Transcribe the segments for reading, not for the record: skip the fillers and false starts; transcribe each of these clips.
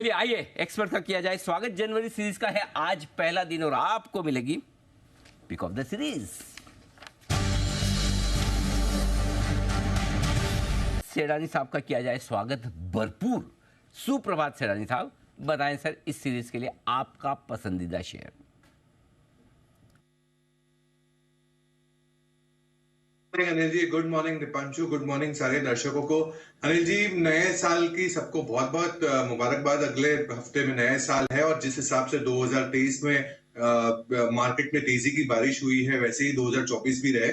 चलिए आइए एक्सपर्ट का किया जाए स्वागत। जनवरी सीरीज का है आज पहला दिन और आपको मिलेगी पिक ऑफ द सीरीज। सेडानी साहब का किया जाए स्वागत भरपूर। सुप्रभात सेडानी साहब, बताएं सर इस सीरीज के लिए आपका पसंदीदा share. Anil ji, good morning Deepanshu, good morning सारे दर्शकों को। अनिल जी, नए साल की सबको बहुत बहुत मुबारकबाद। अगले हफ्ते में नया साल है और जिस हिसाब से 2023 में मार्केट में तेजी की बारिश हुई है, वैसे ही 2024 भी रहे।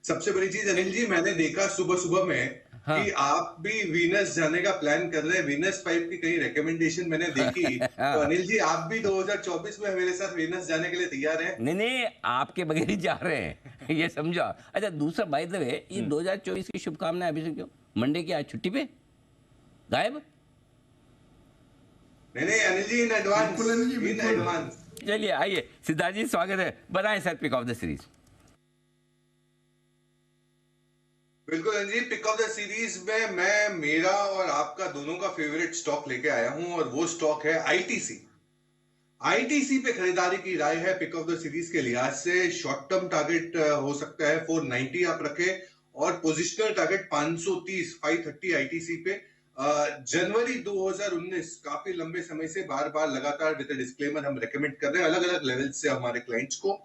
सबसे बड़ी चीज अनिल जी, मैंने देखा सुबह सुबह में हाँ। कि आप भी वीनस जाने का प्लान कर रहे हैं। वीनस 5 की कहीं रिकमेंडेशन मैंने देखी। तो अनिल जी, आप भी 2024 में मेरे साथ वीनस जाने के लिए तैयार हैं? नहीं नहीं, आपके बगैर ही जा रहे हैं ये समझा। अच्छा दूसरा, बाय द वे, ये 2024 की शुभकामनाएं अभी से क्यों? मंडे की आज छुट्टी पे गायब? नहीं Anil ji, in advance, in advance. चलिए आइए सिद्धार्थ जी, स्वागत है, बताएं sir pick of the series. बिल्कुल Anil ji, pick of the series में मैं मेरा और आपका दोनों का फेवरेट स्टॉक लेके आया हूं और वो स्टॉक है आईटीसी। आईटीसी पे खरीदारी की राय है पिक ऑफ द सीरीज के लिहाज से। शॉर्ट टर्म टारगेट हो सकता है 490 आप रखें और पोजिशनल टारगेट 530 530 आईटीसी पे। जनवरी 2019 काफी लंबे समय से बार बार लगातार विद डिस्क्लेमर हम रेकमेंड कर रहे हैं अलग अलग लेवल से हमारे क्लाइंट्स को।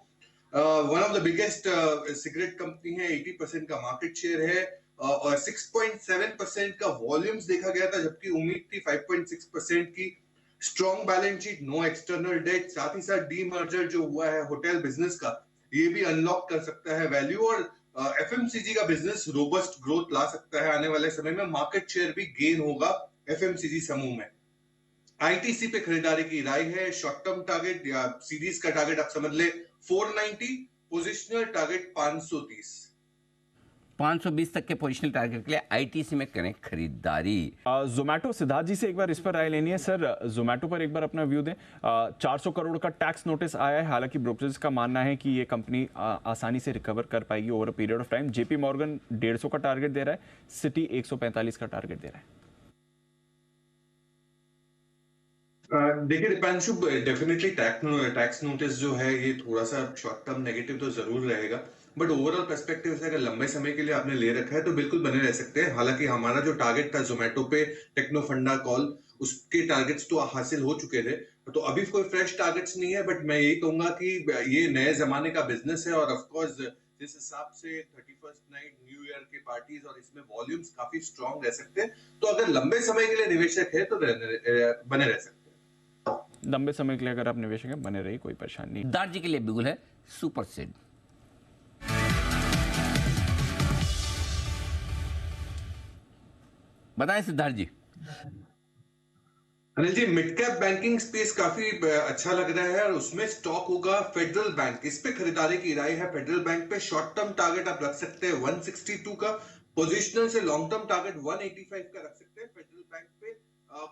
One of the biggest cigarette company है, 80% का मार्केट शेयर है और 6.7% का वॉल्यूम्स देखा गया था, जबकि उम्मीद थी 5.6% की। Strong balance sheet, no external debt, साथ ही साथ डीमर्जर जो हुआ है होटल बिजनेस का, ये भी अनलॉक कर सकता है वैल्यू और एफएमसीजी का बिजनेस रोबस्ट ग्रोथ ला सकता है आने वाले समय में। मार्केट शेयर भी गेन होगा एफएमसीजी समूह में। आईटीसी पे खरीदारी की राय है। शॉर्ट टर्म टारगेट या सीरीज का टारगेट आप समझ ले 490, पोजिशनल टारगेट 530। 520 तक के पोजिशनल टारगेट के लिए आईटीसी में करें खरीदारी। जोमेटो, सिद्धार्थ जी से एक बार इस पर राय लेनी है सर। जोमेटो पर एक बार अपना व्यू दें। 400 करोड़ का टैक्स नोटिस आया है, हालांकि ब्रोकर्स का मानना है कि ये कंपनी आसानी से रिकवर कर पाएगी over a period of time. JP Morgan 150 का टारगेट दे रहा है, सिटी 145 का टारगेट दे रहा है। देखिए दीपांशु, डेफिनेटली टैक्स नोटिस जो है ये थोड़ा सा शॉर्ट टर्म नेगेटिव तो जरूर रहेगा, बट ओवरऑल पर्सपेक्टिव से अगर लंबे समय के लिए आपने ले रखा है तो बिल्कुल बने रह सकते हैं। हालांकि हमारा जो टारगेट था जोमेटो पे टेक्नो फंडा कॉल, उसके टारगेट्स तो हासिल हो चुके थे, तो अभी कोई फ्रेश टारगेट्स नहीं है। बट मैं यही कहूंगा कि ये नए जमाने का बिजनेस है और ऑफकोर्स जिस हिसाब से 31st नाइट न्यू ईयर के पार्टीज और इसमें वॉल्यूम्स काफी स्ट्रॉन्ग रह सकते हैं, तो अगर लंबे समय के लिए निवेशक है तो बने रह सकते हैं। लंबे समय के लिए अगर आप निवेशक हैं, बने रही, कोई परेशानी नहीं। सिद्धार्थ जी के लिए बिल्कुल है सुपर सीड। बताएं सिद्धार्थ जी। Anil ji, mid cap banking space काफी अच्छा लग रहा है और उसमें स्टॉक होगा फेडरल बैंक। इस पे खरीदारी की राय है। फेडरल बैंक पे शॉर्ट टर्म टारगेट आप रख सकते हैं 162 का, पोजिशनल से लॉन्ग टर्म टारगेट 185 का रख सकते हैं। फेडरल बैंक पे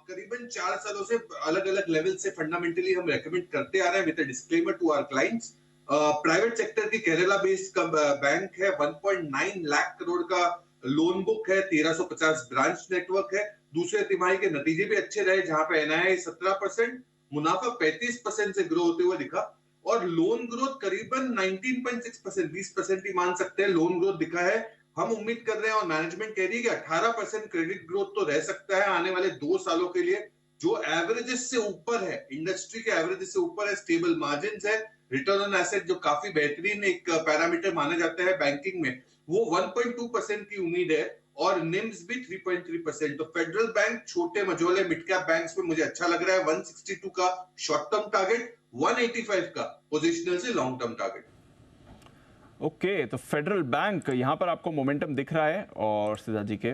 करीबन 4 सालों से अलग अलग लेवल से फंडामेंटली हम रेकमेंड करते आ रहे हैं with disclaimer to our clients. Private sector की केरला बेस्ड बैंक है, 1.9 लाख करोड़ का लोन बुक है, 1350 ब्रांच नेटवर्क है। दूसरे तिमाही के नतीजे भी अच्छे रहे, जहां पे एनआईआई 17%, मुनाफा 35% से ग्रो होते हुए दिखा और लोन ग्रोथ करीबन 19.6%, 20% ही मान सकते हैं लोन ग्रोथ दिखा है। हम उम्मीद कर रहे हैं और मैनेजमेंट कह रही है कि 18% क्रेडिट ग्रोथ तो रह सकता है आने वाले 2 सालों के लिए, जो एवरेजेस से ऊपर है, इंडस्ट्री के एवरेजेस से ऊपर है। स्टेबल मार्जिन है, रिटर्न ऑन एसेट जो काफी बेहतरीन एक पैरामीटर माना जाता है बैंकिंग में, वो 1.2% की उम्मीद है और निम्स भी 3.3%। तो फेडरल बैंक छोटे मझोले मिड कैप बैंक्स में मुझे अच्छा लग रहा है। 162 का शॉर्ट टर्म टारगेट, 185 का पोजिशनल से लॉन्ग टर्म टारगेट। ओके, तो फेडरल बैंक यहां पर आपको मोमेंटम दिख रहा है और सिद्धार्थ जी के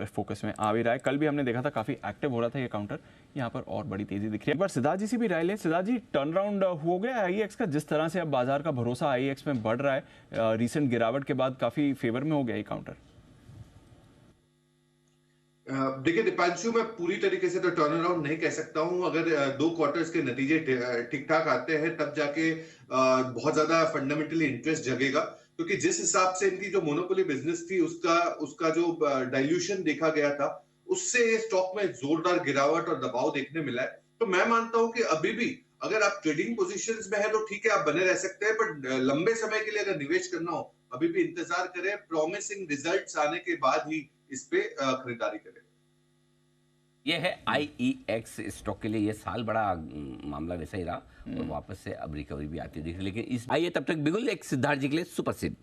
फोकस में आ भी रहा है। कल भी हमने देखा था काफी एक्टिव हो रहा था ये काउंटर, यहां पर और बड़ी तेजी दिख रही है। एक बार सिद्धार्थ जी से भी राय लें। सिद्धार्थ जी, टर्न अराउंड हो गया आईईएक्स का? जिस तरह से अब बाजार का भरोसा आईईएक्स में बढ़ रहा है, रिसेंट गिरावट के बाद काफी फेवर में हो गया ये काउंटर। देखिए दीपांशु, मैं पूरी तरीके से तो टर्न अराउंड नहीं कह सकता हूं। अगर 2 क्वार्टर्स के नतीजे ठीक ठाक आते हैं तब जाके बहुत ज्यादा फंडामेंटली इंटरेस्ट जगेगा, क्योंकि जिस हिसाब से इनकी जो मोनोपोली बिजनेस थी उसका उसका जो डाइल्यूशन देखा गया था, उससे स्टॉक में जोरदार गिरावट और दबाव देखने मिला है। तो मैं मानता हूं कि अभी भी अगर आप ट्रेडिंग पोजीशंस में है तो ठीक है, आप बने रह सकते हैं, बट लंबे समय के लिए अगर निवेश करना हो अभी भी इंतजार करें, प्रॉमिसिंग रिजल्ट्स आने के बाद ही इस पे खरीदारी करें। ये है IEX स्टॉक के लिए ये साल बड़ा मामला वैसा ही रहा और वापस से अब रिकवरी भी आती दिख रही, लेकिन इस आइए तब तक बिगुल एक सिद्धार्थ जी के लिए सुप्रसिद्ध।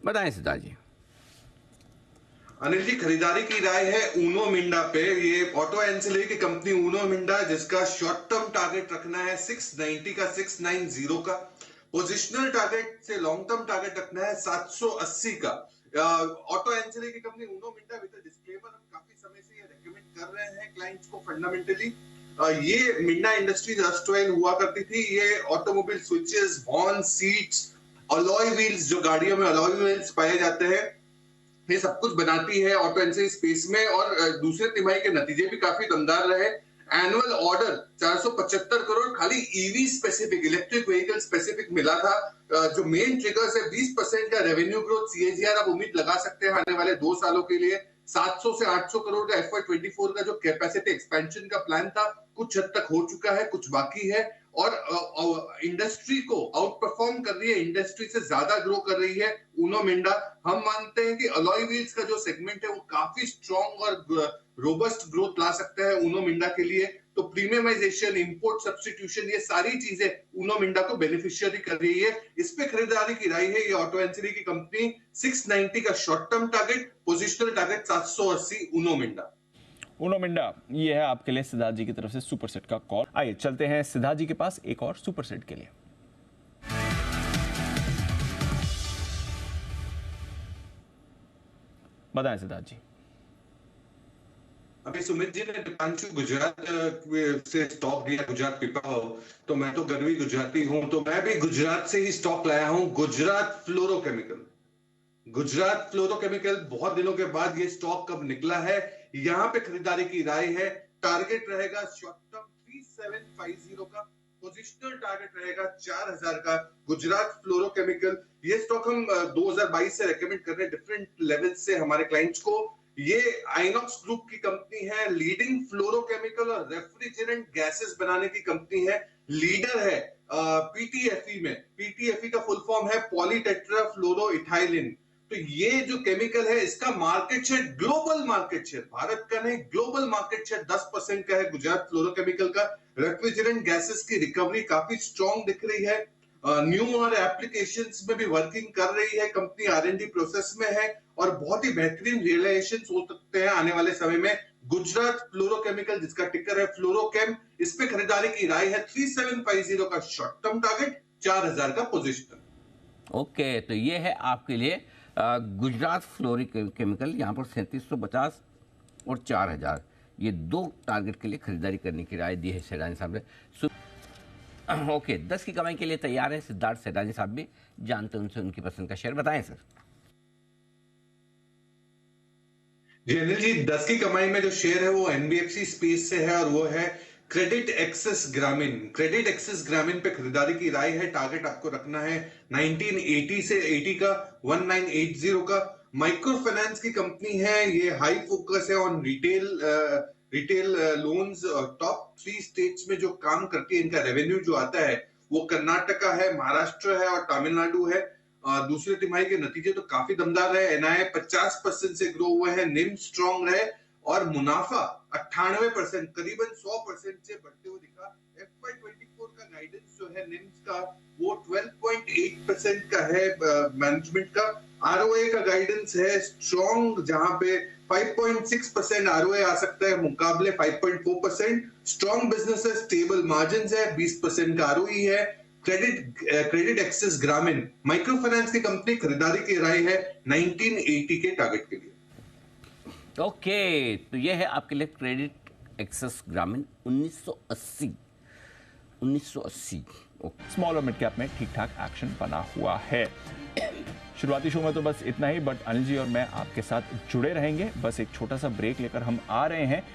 बताएं सिद्धार्थ जी। अनिल जी, खरीदारी की राय है ऊनो मिंडा पे। ये ऑटो एंसिलरी की कंपनी ऊनो मिंडा, जिसका शॉर्ट टर्म टारगेट रखना है 690 का, 690 का। पोजिशनल टारगेट से लॉन्ग टर्म टारगेट रखना है 780 का। ऑटो एंसिलरी की company Uno Minda, with disclaimer, हम काफी समय से ये रेकमेंड कर रहे हैं क्लाइंट्स को फंडामेंटली। ये मिंडा इंडस्ट्रीज अर्स्टवाइल हुआ करती थी। ये automobile switches, horn, seats, alloy wheels, जो गाड़ियों में अलॉय व्हील्स पाए जाते हैं, ये सब कुछ बनाती है ऑटो एंसिलरी स्पेस में। और दूसरे तिमाही के नतीजे भी काफी दमदार रहे। एनुअल ऑर्डर 475 करोड़ खाली EV specific, electric vehicle specific मिला था। जो मेन ट्रिगर्स है, 20% का रेवेन्यू ग्रोथ CAGR आप उम्मीद लगा सकते हैं आने वाले 2 सालों के लिए। 700 से 800 करोड़ का FY24 का जो कैपेसिटी एक्सपेंशन का प्लान था, कुछ हद तक हो चुका है, कुछ बाकी है। और इंडस्ट्री को आउट परफॉर्म कर रही है, इंडस्ट्री से ज्यादा ग्रो कर रही है ऊनो मिंडा। हम मानते हैं कि अलॉय व्हील्स का जो सेगमेंट है वो काफी स्ट्रॉन्ग और रोबस्ट ग्रोथ ला सकता है ऊनो मिंडा के लिए। तो प्रीमियमाइजेशन, इंपोर्ट सब्स्टिट्यूशन, ये सारी चीजें ऊनो मिंडा को बेनिफिशियरी कर रही है। इस पे खरीदारी की राय है। ये ऑटो एंसिलरी की कंपनी, 690 का short term target, positional target 780 Uno Minda. Uno Minda, ये है आपके लिए सिद्धार्थ जी की तरफ से सुपर सेट का कॉल। आइए चलते हैं सिद्धार्थ जी के पास एक और सुपर सेट के लिए। बताएं सिद्धार्थ जी। अभी सुमित जी ने दीपांशु गुजरात से स्टॉक दिया, गुजरात पिपावाव, तो मैं तो गर्वी गुजराती हूं, तो मैं भी गुजरात से ही स्टॉक लाया हूं, गुजरात फ्लोरोकेमिकल। गुजरात फ्लोरोकेमिकल, बहुत दिनों के बाद ये स्टॉक कब निकला है, यहां पे खरीदारी की राय है। टारगेट रहेगा शॉर्ट टर्म 3750 का, पोजिशनल टारगेट रहेगा 4000 का। गुजरात फ्लोरोकेमिकल, ये स्टॉक हम 2022 से रेकमेंड कर रहे हैं डिफरेंट लेवल से हमारे क्लाइंट्स को। ये आइनॉक्स ग्रुप की कंपनी है, लीडिंग फ्लोरोकेमिकल और रेफ्रिजरेंट गैसेस बनाने की कंपनी है, लीडर है PTFE में। PTFE का फुल फॉर्म है पॉलीटेट्रा फ्लोरो इथाइलिन। तो ये जो केमिकल है, इसका market share, global market share, Bharat का नहीं, ग्लोबल मार्केट शेयर 10% का है गुजरात फ्लोरोकेमिकल का। रेफ्रिजरेंट गैसेस की रिकवरी काफी स्ट्रॉन्ग दिख रही है। न्यू और एप्लीकेशंस में भी वर्किंग कर रही है कंपनी, R&D प्रोसेस में है, और बहुत ही बेहतरीन रियलाइजेशन हो सकते हैं आने वाले समय में। गुजरात फ्लोरोकेमिकल, जिसका टिकर है फ्लोरोकेम, इस पे खरीदारी की राय है। 3750 का शॉर्ट टर्म टारगेट, 4000 का पोजिशनल। ओके, तो ये है आपके लिए गुजरात फ्लोरोकेमिकल। यहाँ पर 3750 और 4000, ये 2 टारगेट के लिए खरीदारी करने की राय दी है सेठानी साहब ने। ओके, 10 की कमाई के लिए तैयार है सिद्धार्थ सेठानी साहब भी। जानते हैं उनसे उनकी पसंद का शेयर, बताएं सर। जी अनिल जी, 10 की कमाई में जो शेयर है वो NBFC स्पेस से है, और वो है क्रेडिट एक्सेस ग्रामीण। क्रेडिट एक्सेस ग्रामीण पे खरीदारी की राय है। टारगेट आपको रखना है 1980 से 80 का, 1980 का। माइक्रो फाइनेंस की कंपनी है, ये हाई फोकस है on retail loans. Top 3 states में जो काम करती है, इनका रेवेन्यू जो आता है वो कर्नाटका है, महाराष्ट्र है और तमिलनाडु है। दूसरे तिमाही के नतीजे तो काफी दमदार रहे। NII 50% से ग्रो हुए हैं, निम स्ट्रॉन्ग रहे, और मुनाफा 98%, करीबन 100% से बढ़ते हुए दिखा। FY24 का गाइडेंस जो है निम्स का, वो 12.8% का है मैनेजमेंट का। ROA का गाइडेंस है स्ट्रॉन्ग, जहां पे 5.6% ROA आ सकता है, मुकाबले 5.4%। स्ट्रॉन्ग बिजनेस है, स्टेबल मार्जिन है, 20% का ROE है। क्रेडिट एक्सेस ग्रामीण माइक्रो फाइनेंस की कंपनी, खरीदारी की राय है 1980 के टारगेट के लिए। ओके, तो ये है आपके लिए क्रेडिट एक्सेस ग्रामीण 1980। ओके, स्मॉल और मिड कैप में ठीक ठाक एक्शन बना हुआ है। शुरुआती शो में तो बस इतना ही, बट अनिल जी और मैं आपके साथ जुड़े रहेंगे। बस एक छोटा सा ब्रेक लेकर हम आ रहे हैं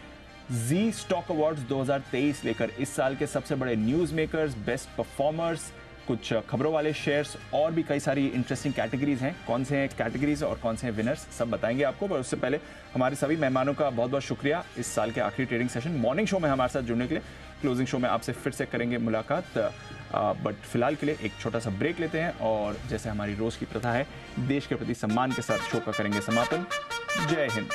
जी स्टॉक अवार्ड्स 2023 लेकर। इस साल के सबसे बड़े न्यूज मेकर्स, बेस्ट परफॉर्मर्स, कुछ खबरों वाले शेयर्स और भी कई सारी इंटरेस्टिंग कैटेगरीज हैं। कौन से हैं कैटेगरीज और कौन से हैं विनर्स, सब बताएंगे आपको। पर उससे पहले हमारे सभी मेहमानों का बहुत बहुत शुक्रिया इस साल के आखिरी ट्रेडिंग सेशन मॉर्निंग शो में हमारे साथ जुड़ने के लिए। क्लोजिंग शो में आपसे फिर से करेंगे मुलाकात, बट फिलहाल के लिए एक छोटा सा ब्रेक लेते हैं और जैसे हमारी रोज़ की प्रथा है, देश के प्रति सम्मान के साथ शो का करेंगे समापन। जय हिंद।